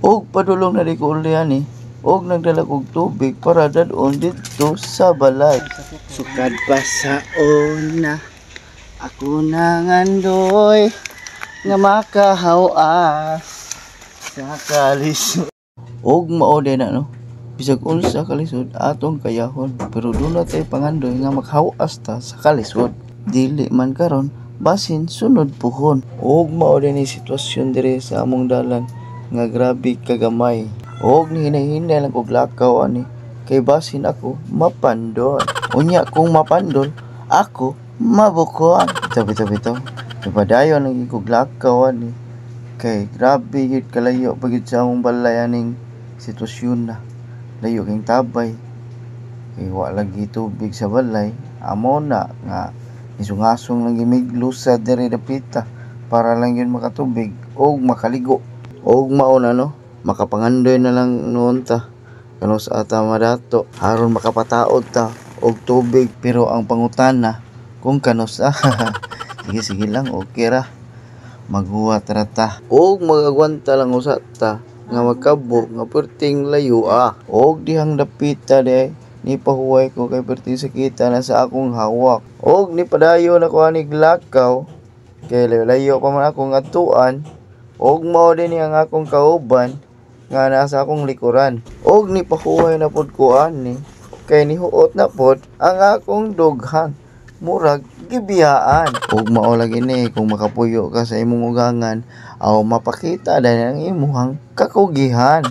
Og padulong na di ko ulihan og nagdala kog tubig para dadon dito sa balay. Sukad pa sa una, ako nangandoy nga makahawas sa kalisod. Og mao din na no. Bisag unsa kalisod atong kayahon, pero doon na tayo pangandoy nga makhawas ta sa kalisod. Dili man karon basin sunod puhon. Og mao din ni sitwasyon dire sa among dalan nga grabe kagamay. Og hinahinay lang kog lakaw ani kay basin ako mapandol. Unya kung mapandol ako mabukon. Bitaw. Napadayon lagi kog lakaw ani kay grabe gid kalayo pagid sa among balay aning sitwasyon na. Layo kang tabay kay wa lagi tubig sa balay. Amo na nga isungasong lang gimiglusa diri dapita para lang yun makatubig og makaligo. Og mao na no, makapangandoy na lang noon ta kano sa ata madato aron makapataod ta og tubig. Pero ang pangutana kung kano sa sige lang okay ra maghuwat ra ta og magagwanta lang usa ta nga magkabo nga perting layo og dihang dapita de ni pahuway ko kay perting sakita na sa akong hawak. Og ni padayon ako ani glakaw kay layo pa man akong atuan. Og mao din ang akong kauban nga nasa akong likuran. Og ni pahuway na pod ko ani kay nihuot na pod ang akong dughan murag gibiyaan. Og mao lagi ni kung makapuyo ka sa imong ugangan aw mapakita dan ang imong kakugihan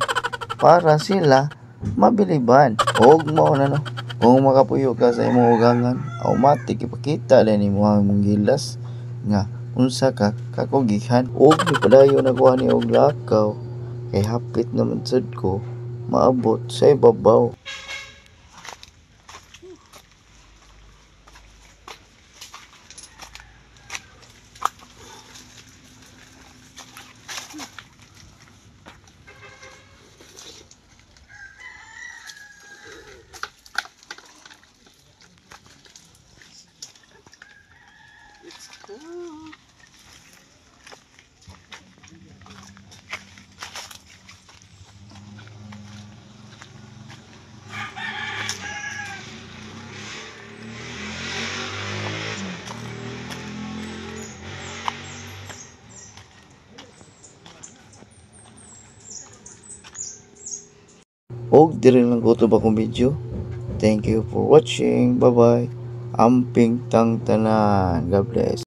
para sila mabiliban. Og mao na no, kung makapuyo ka sa imong ugangan automatic ipakita dan imong gilas nga unsa ka kakugihan. Og padayon na ko ani og lakaw kay hapit naman sad ko maabot sa ibabaw. Og diri lang ko to ba kong video. Thank you for watching. Bye bye. Amping tang tanan. God bless.